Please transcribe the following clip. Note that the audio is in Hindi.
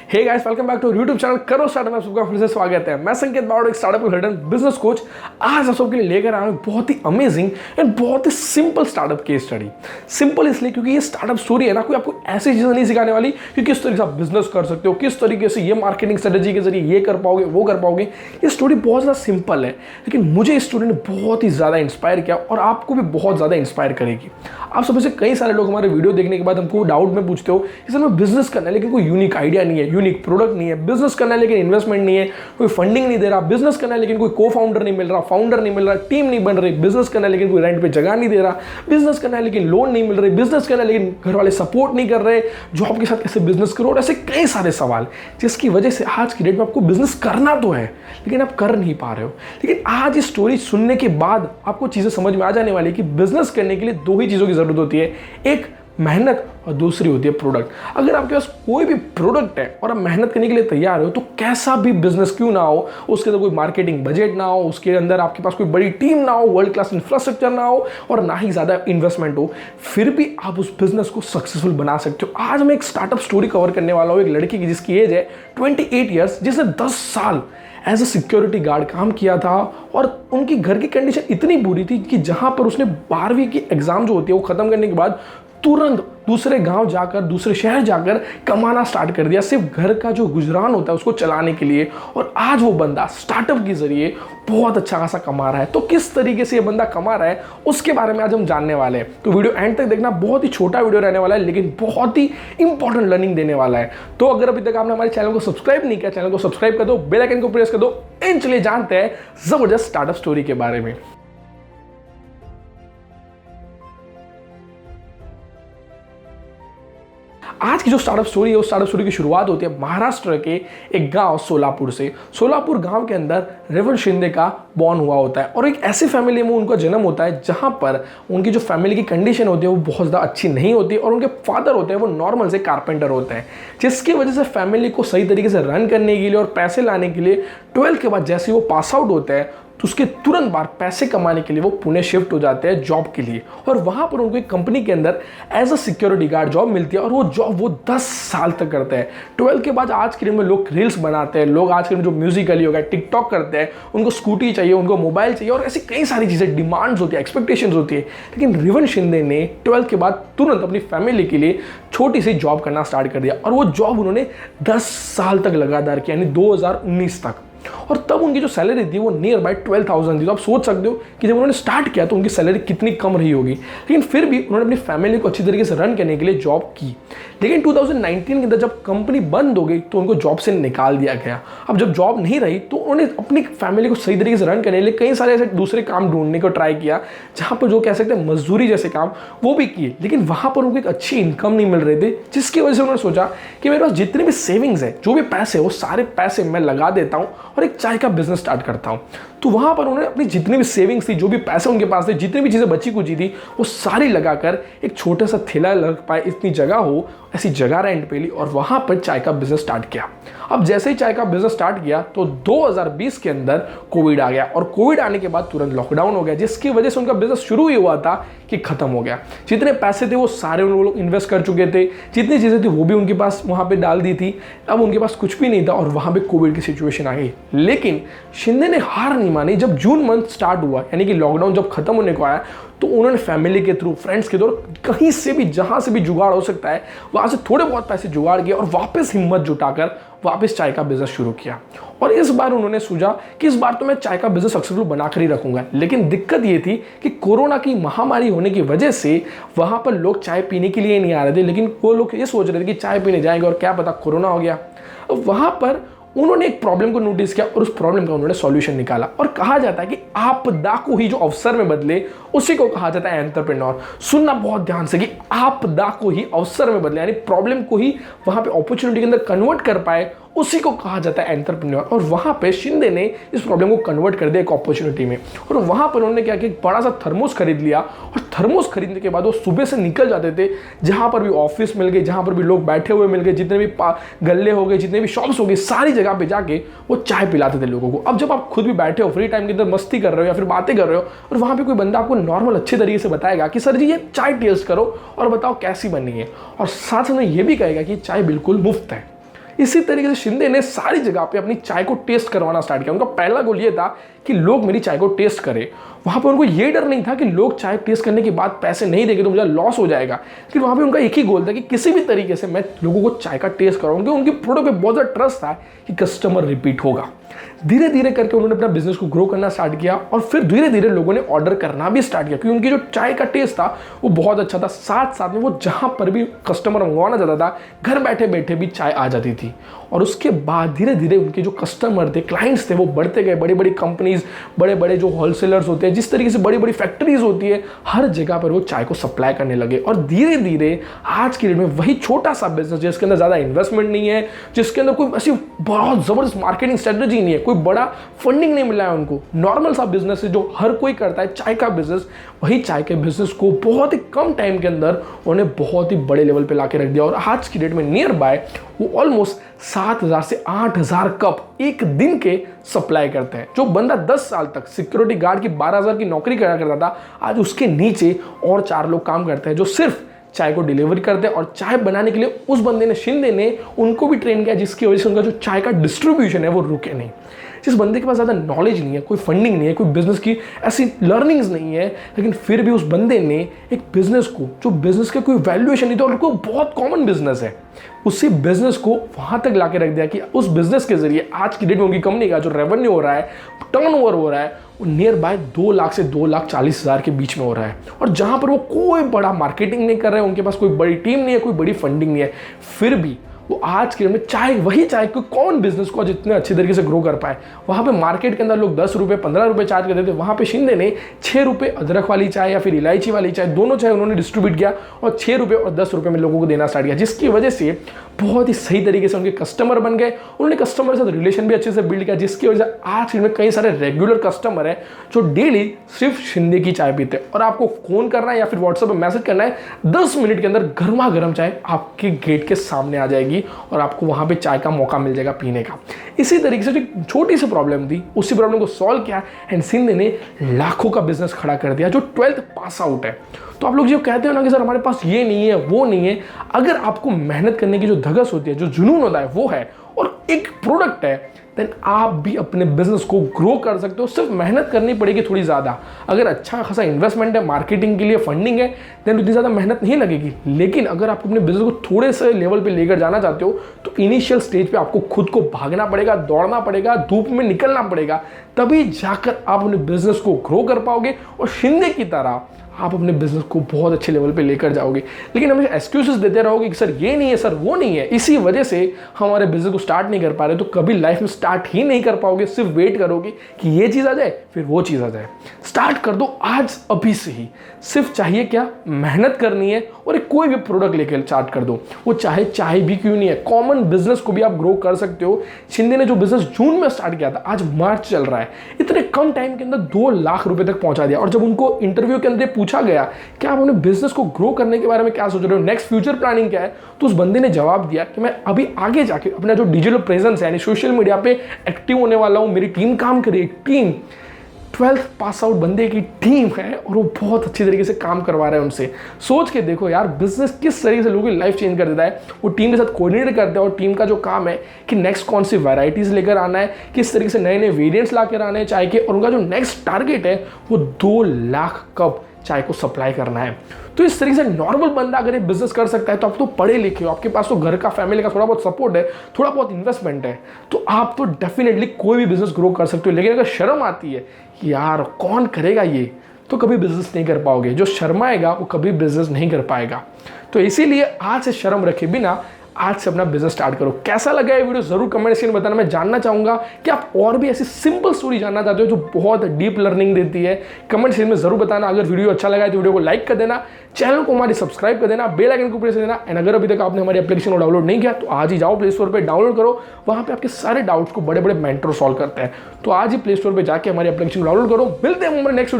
Hey guys, welcome back to YouTube channel Karo startup में सबका फिर से स्वागत है। मैं संकेत बावड़, एक स्टार्टअप कंसल्टेंट, बिजनेस कोच। आज आप सबके लिए लेकर आया हूं बहुत ही अमेजिंग एंड बहुत ही simple startup case study. Simple इसलिए क्योंकि ये स्टार्टअप स्टोरी है ना, कोई आपको ऐसी चीजें नहीं सिखाने वाली कि किस तरीके से आप बिजनेस कर सकते हो, किस तरीके से ये मार्केटिंग स्ट्रेटेजी के जरिए ये कर पाओगे, वो कर पाओगे। ये स्टोरी बहुत ज़्यादा सिंपल है, लेकिन मुझे इस स्टोरी ने बहुत ही ज़्यादा इंस्पायर किया और आपको भी बहुत ज़्यादा इंस्पायर करेगी। आप सब में से कई सारे लोग हमारे वीडियो देखने के बाद हमको डाउट में पूछते हो कि सर मैं बिजनेस करना है लेकिन कोई यूनिक आइडिया नहीं है, यूनिक प्रोडक्ट नहीं है, बिजनेस करना है लेकिन इन्वेस्टमेंट नहीं है, कोई फंडिंग नहीं दे रहा, बिजनेस करना है लेकिन कोई को फाउंडर नहीं मिल रहा, फाउंडर नहीं मिल रहा, टीम नहीं बन रही, बिजनेस करना है लेकिन कोई रेंट पे जगह नहीं दे रहा, बिजनेस करना है लेकिन लोन नहीं मिल रही, बिजनेस करना है लेकिन घर वाले सपोर्ट नहीं कर रहे, जॉब के साथ कैसे बिजनेस करो, और ऐसे कई सारे सवाल जिसकी वजह से आज की डेट में आपको बिजनेस करना तो है लेकिन आप कर नहीं पा रहे हो। लेकिन आज ये स्टोरी सुनने के बाद आपको चीजें समझ में आ जाने वाली है कि बिजनेस करने के लिए दो ही चीजों की जरूरत होती है, एक मेहनत और दूसरी होती है प्रोडक्ट। अगर आपके पास कोई भी प्रोडक्ट है और आप मेहनत करने के लिए तैयार हो तो कैसा भी बिजनेस क्यों ना हो, उसके अंदर कोई मार्केटिंग बजट ना हो, उसके अंदर आपके पास कोई बड़ी टीम ना हो, वर्ल्ड क्लास इंफ्रास्ट्रक्चर ना हो और ना ही ज़्यादा इन्वेस्टमेंट हो, फिर भी आप उस बिजनेस को सक्सेसफुल बना सकते हो। आज मैं एक स्टार्टअप स्टोरी कवर करने वाला हूँ, एक लड़की की जिसकी एज है 28 ईयर्स, जिसने 10 साल एज अ सिक्योरिटी गार्ड काम किया था और उनकी घर की कंडीशन इतनी बुरी थी कि जहां पर उसने 12वीं की एग्जाम जो होती है वो खत्म करने के बाद तुरंत दूसरे गांव जाकर, दूसरे शहर जाकर कमाना स्टार्ट कर दिया, सिर्फ घर का जो गुजरान होता है उसको चलाने के लिए। और आज वो बंदा स्टार्टअप के जरिए बहुत अच्छा खासा कमा रहा है। तो किस तरीके से ये बंदा कमा रहा है उसके बारे में आज हम जानने वाले हैं। तो वीडियो एंड तक देखना, बहुत ही छोटा वीडियो रहने वाला है लेकिन बहुत ही इंपॉर्टेंट लर्निंग देने वाला है। तो अगर अभी तक आपने हमारे चैनल को सब्सक्राइब नहीं किया, चैनल को सब्सक्राइब कर दो, बेल आइकन को प्रेस कर दो। चलिए जानते हैं जबरदस्त स्टार्टअप स्टोरी के बारे में। आज की जो स्टार्टअप स्टोरी है उस स्टार्टअप स्टोरी की शुरुआत होती है महाराष्ट्र के एक गांव सोलापुर से। सोलापुर गांव के अंदर रेवण शिंदे का बॉर्न हुआ होता है और एक ऐसी फैमिली में उनका जन्म होता है जहां पर उनकी जो फैमिली की कंडीशन होती है वो बहुत ज़्यादा अच्छी नहीं होती और उनके फादर होते हैं वो नॉर्मल से कारपेंटर होते हैं, जिसकी वजह से फैमिली को सही तरीके से रन करने के लिए और पैसे लाने के लिए 12 के बाद जैसे वो पास आउट होते हैं तो उसके तुरंत बाद पैसे कमाने के लिए वो पुणे शिफ्ट हो जाते हैं जॉब के लिए। और वहाँ पर उनको एक कंपनी के अंदर as a security guard job मिलती है और वो जॉब वो 10 साल तक करते हैं। 12 के बाद आज के दिन में लोग रील्स बनाते हैं, लोग आज के दिन जो म्यूजिकली हो गया टिकटॉक करते हैं, उनको स्कूटी चाहिए, उनको मोबाइल चाहिए और ऐसी कई सारी चीज़ें, डिमांड्स होती है, एक्सपेक्टेशंस होती है। लेकिन रेवण शिंदे ने 12 के बाद तुरंत अपनी फैमिली के लिए छोटी सी जॉब करना स्टार्ट कर दिया और वो जॉब उन्होंने 10 साल तक लगातार किया, यानी 2019 तक। और तब उनकी जो सैलरी थी वो नियर बाय 12,000 थी। तो आप सोच सकते हो कि जब उन्होंने स्टार्ट किया तो उनकी सैलरी कितनी कम रही होगी, लेकिन फिर भी उन्होंने अपनी फैमिली को अच्छी तरीके से रन करने के लिए जॉब की। लेकिन 2019 के अंदर जब कंपनी बंद हो गई तो उनको जॉब से निकाल दिया गया। अब जब जॉब नहीं रही तो उन्होंने अपनी फैमिली को सही तरीके से रन करने के लिए कई सारे ऐसे दूसरे काम ढूंढने को ट्राई किया, जहाँ पर जो कह सकते हैं मजदूरी जैसे काम वो भी किए, लेकिन वहाँ पर उनको एक अच्छी इनकम नहीं मिल रही थी, जिसकी वजह से उन्होंने सोचा कि मेरे पास जितने भी सेविंग्स है, जो भी पैसे, वो सारे पैसे मैं लगा देता हूँ और एक चाय का बिजनेस स्टार्ट करता हूं। तो वहां पर उन्होंने अपनी जितनी भी सेविंग्स थी, जो भी पैसे उनके पास थे, जितनी भी चीजें बची कुची थी, वो सारी लगाकर एक छोटा सा ठेला लग पाए, इतनी जगह हो, ऐसी जगह रेंट पे ली और वहां पर चाय का बिजनेस स्टार्ट किया। अब जैसे ही चाय का बिजनेस स्टार्ट किया तो 2020 के अंदर कोविड आ गया और कोविड आने के बाद तुरंत लॉकडाउन हो गया, जिसकी वजह से उनका बिजनेस शुरू ही हुआ था कि खत्म हो गया। जितने पैसे थे वो सारे उन लोग इन्वेस्ट कर चुके थे, जितनी चीजें थी वो भी उनके पास वहां पे डाल दी थी। अब उनके पास कुछ भी नहीं था और वहां पे कोविड की सिचुएशन आ गई। लेकिन शिंदे ने हार नहीं मानी। जब जून मंथ स्टार्ट हुआ, यानी कि लॉकडाउन जब खत्म होने को आया, तो उन्होंने फैमिली के थ्रू, फ्रेंड्स के थ्रू, कहीं से भी, जहां से भी जुगाड़ हो सकता है वहां से थोड़े बहुत पैसे जुगाड़ किए और वापस हिम्मत जुटाकर वापस चाय का बिजनेस शुरू किया। और इस बार उन्होंने सोचा कि इस बार तो मैं चाय का बिजनेस सक्सेसफुल बनाकर ही रखूंगा। लेकिन दिक्कत ये थी कि कोरोना की महामारी होने की वजह से वहां पर लोग चाय पीने के लिए नहीं आ रहे थे, लेकिन वो लोग ये सोच रहे थे कि चाय पीने जाएंगे और क्या पता कोरोना हो गया। अब वहां पर उन्होंने एक प्रॉब्लम को नोटिस किया और उस प्रॉब्लम का उन्होंने सॉल्यूशन निकाला। और कहा जाता है कि आपदा को ही जो अवसर में बदले उसी को कहा जाता है एंटरप्रेन्योर। सुनना बहुत ध्यान से कि आपदा को ही अवसर में बदले, यानी प्रॉब्लम को ही वहां पे अपॉर्चुनिटी के अंदर कन्वर्ट कर पाए, उसी को कहा जाता है एंटरप्रेन्योर। और वहां पे शिंदे ने इस प्रॉब्लम को कन्वर्ट कर दिया एक अपॉर्चुनिटी में। और वहां पर उन्होंने क्या किया, बड़ा सा थर्मोस खरीद लिया और थर्मोस खरीदने के बाद वो सुबह से निकल जाते थे, जहां पर भी ऑफिस मिल गए, जहां पर भी लोग बैठे हुए मिल गए, जितने भी गल्ले हो गए, जितने भी शॉप्स हो गए, सारी जगह पे जाके वो चाय पिलाते थे लोगों को। अब जब आप खुद भी बैठे हो, फ्री टाइम के अंदर मस्ती कर रहे हो या फिर बातें कर रहे हो और वहां पे कोई बंदा आपको नॉर्मल अच्छे तरीके से बताएगा कि सर जी ये चाय टेस्ट करो और बताओ कैसी बनी है, और साथ में ये भी कहेगा कि चाय बिल्कुल मुफ्त है, इसी तरीके से शिंदे ने सारी जगह पे अपनी चाय को टेस्ट करवाना स्टार्ट किया। उनका पहला गोल ये था कि लोग मेरी चाय को टेस्ट करें। वहाँ पे उनको ये डर नहीं था कि लोग चाय टेस्ट करने के बाद पैसे नहीं देंगे तो मुझे लॉस हो जाएगा, लेकिन वहाँ पे उनका एक ही गोल था कि किसी भी तरीके से मैं लोगों को चाय का टेस्ट कराऊंगा। उनके प्रोडक्ट पे बहुत ज़्यादा ट्रस्ट था कि कस्टमर रिपीट होगा। धीरे धीरे करके उन्होंने अपना बिजनेस को ग्रो करना स्टार्ट किया और फिर धीरे धीरे लोगों ने ऑर्डर करना भी स्टार्ट किया, क्योंकि उनकी जो चाय का टेस्ट था वो बहुत अच्छा था। साथ साथ में वो जहाँ पर भी कस्टमर मंगवाना चाहता था घर बैठे बैठे भी चाय आ जाती थी। और उसके बाद धीरे धीरे उनके जो कस्टमर थे, क्लाइंट्स थे, वो बढ़ते गए। बड़ी बड़ी कंपनीज, बड़े बड़े जो होलसेलर्स होते हैं, जिस तरीके से बड़ी बड़ी फैक्ट्रीज होती है, हर जगह पर वो चाय को सप्लाई करने लगे। और धीरे धीरे आज की डेट में वही छोटा सा बिजनेस जिसके अंदर ज़्यादा इन्वेस्टमेंट नहीं है, जिसके अंदर कोई ऐसी बहुत ज़बरदस्त मार्केटिंग स्ट्रेटजी नहीं है, कोई बड़ा फंडिंग नहीं मिला है उनको, नॉर्मल सा बिजनेस है जो हर कोई करता है, चाय का बिजनेस। वही चाय के बिजनेस को बहुत ही कम टाइम के अंदर उन्होंने बहुत ही बड़े लेवल पे लाके रख दिया। और आज की डेट में नियर बाय वो ऑलमोस्ट 7,000 से 8,000 कप एक दिन के सप्लाई करते हैं। जो बंदा 10 साल तक सिक्योरिटी गार्ड की 12,000 की नौकरी करा करता था, आज उसके नीचे और 4 लोग काम करते हैं जो सिर्फ चाय को डिलीवरी करते हैं। और चाय बनाने के लिए उस बंदे ने, शिंदे ने, उनको भी ट्रेन किया, जिसकी वजह से उनका जो चाय का डिस्ट्रीब्यूशन है वो रुके नहीं। जिस बंदे के पास ज़्यादा नॉलेज नहीं है, कोई फंडिंग नहीं है, कोई बिजनेस की ऐसी लर्निंग्स नहीं है, लेकिन फिर भी उस बंदे ने एक बिजनेस को, जो बिजनेस का कोई वैल्यूएशन नहीं था और उनको बहुत कॉमन बिजनेस है, उसी बिजनेस को वहाँ तक ला के रख दिया कि उस बिजनेस के जरिए आज की डेट में उनकी कंपनी का जो रेवेन्यू हो रहा है, टर्नओवर हो रहा है, वो नियर बाय 2 लाख से 2,40,000 के बीच में हो रहा है। और जहाँ पर वो कोई बड़ा मार्केटिंग नहीं कर रहे हैं, उनके पास कोई बड़ी टीम नहीं है, कोई बड़ी फंडिंग नहीं है, फिर भी वो आज के में वही चाय को कौन बिजनेस को जितने अच्छे तरीके से ग्रो कर पाए। वहाँ पे मार्केट के अंदर लोग 10 रुपये 15 रुपये चार्ज करते थे, वहाँ पे शिंदे ने 6 रुपये अदरक वाली चाय या फिर इलायची वाली चाय, दोनों चाय उन्होंने डिस्ट्रीब्यूट किया और 6 रुपये और 10 रुपये में लोगों को देना स्टार्ट किया, जिसकी वजह से बहुत ही सही तरीके से उनके कस्टमर बन गए। उन्होंने कस्टमर के साथ रिलेशन भी अच्छे से बिल्ड किया, जिसकी वजह से आज में कई सारे रेगुलर कस्टमर हैं जो डेली सिर्फ शिंदे की चाय पीते हैं। और आपको फ़ोन करना है या फिर व्हाट्सएप पर मैसेज करना है, 10 मिनट के अंदर गर्मा गर्म चाय आपके गेट के सामने आ जाएगी और आपको वहाँ पे चाय का मौका मिल जाएगा पीने का। इसी तरीके से जो छोटी सी प्रॉब्लम थी, उसी प्रॉब्लम को सॉल्व किया एंड शिंदे ने लाखों का बिजनेस खड़ा कर दिया जो 12th पास आउट है। तो आप लोग जो कहते हो ना कि सर हमारे पास ये नहीं है, वो नहीं है, अगर आपको मेहनत करने की जो धगस होती है, जो जुनून होता है वो है और एक प्रोडक्ट है, देन आप भी अपने बिजनेस को ग्रो कर सकते हो। सिर्फ मेहनत करनी पड़ेगी थोड़ी ज़्यादा। अगर अच्छा खासा इन्वेस्टमेंट है, मार्केटिंग के लिए फंडिंग है, देन उतनी ज़्यादा मेहनत नहीं लगेगी। लेकिन अगर आप अपने बिजनेस को थोड़े से लेवल पे लेकर जाना चाहते हो तो इनिशियल स्टेज पे आपको खुद को भागना पड़ेगा, दौड़ना पड़ेगा, धूप में निकलना पड़ेगा, तभी जाकर आप अपने बिजनेस को ग्रो कर पाओगे और शिंदे की तरह आप अपने बिजनेस को बहुत अच्छे लेवल पे लेकर जाओगे। लेकिन हमें एक्सक्यूजेस देते रहोगे कि सर ये नहीं है, सर वो नहीं है, इसी वजह से हमारे बिजनेस को स्टार्ट नहीं कर पा रहे, तो कभी लाइफ में स्टार्ट ही नहीं कर पाओगे। सिर्फ वेट करोगे कि ये चीज़ आ जाए फिर वो चीज़ आ जाए। स्टार्ट कर दो आज, अभी से ही। सिर्फ चाहिए क्या, मेहनत करनी है और एक कोई भी प्रोडक्ट लेकर स्टार्ट कर दो। वो चाहे चाय भी क्यों नहीं है, कॉमन बिजनेस को भी आप ग्रो कर सकते हो। शिंदे ने जो बिजनेस जून में स्टार्ट किया था, आज मार्च चल रहा है, इतने कम टाइम के अंदर 2 लाख रुपए तक पहुंचा दिया। और जब उनको इंटरव्यू के अंदर पूछा गया कि आप अपने बिजनेस को ग्रो करने के बारे में क्या सोच रहे हो, नेक्स्ट फ्यूचर प्लानिंग क्या है, तो उस बंदे ने जवाब दिया कि मैं अभी आगे जाके अपना जो डिजिटल प्रेजेंस है, यानी सोशल मीडिया पे एक्टिव होने वाला हूं। मेरी टीम काम करे, टीम 12th पास आउट बंदे की टीम है और वो बहुत अच्छी तरीके से काम करवा रहे हैं उनसे। सोच के देखो यार, बिजनेस किस तरीके से लोगों की लाइफ चेंज कर देता है। वो टीम के साथ कोऑर्डिनेट करते हैं और टीम का जो काम है कि नेक्स्ट कौन सी वैरायटीज लेकर आना है, किस तरीके से नए नए वेरिएंट्स ला कर आने हैं चाय के, और उनका जो नेक्स्ट टारगेट है वो 2 लाख कप चाय को सप्लाई करना है। तो इस तरीके से नॉर्मल बंदा अगर ये बिजनेस कर सकता है तो आप तो पढ़े लिखे हो, आपके पास तो घर का, फैमिली का थोड़ा बहुत सपोर्ट है, थोड़ा बहुत इन्वेस्टमेंट है, तो आप तो डेफिनेटली कोई भी बिजनेस ग्रो कर सकते हो। लेकिन अगर शर्म आती है कि यार कौन करेगा ये, तो कभी बिजनेस नहीं कर पाओगे। जो शर्माएगा वो कभी बिजनेस नहीं कर पाएगा। तो इसीलिए आज से शर्म रखे बिना आज से अपना बिजनेस स्टार्ट करो। कैसा लगा ये वीडियो जरूर कमेंट सेक्शन में बताना। मैं जानना चाहूंगा कि आप और भी ऐसी सिंपल स्टोरी जानना चाहते हो जो बहुत डीप लर्निंग देती है। कमेंट सेक्शन में जरूर बताना। अगर वीडियो अच्छा लगा है तो वीडियो को लाइक कर देना, चैनल को हमारी सब्सक्राइब कर देना, बेल आइकन को प्रेस कर देना। एंड अगर अभी तक आपने हमारी एप्लीकेशन को डाउनलोड नहीं किया तो आज ही जाओ प्ले स्टोर पर, डाउनलोड करो। वहाँ पे आपके सारे डाउट्स को बड़े बड़े मेंटर सॉल्व करते हैं। तो आज ही प्ले स्टोर पर जाकर हमारी एप्लीकेशन डाउनलोड करो। मिलते हैं हमारे नेक्स्ट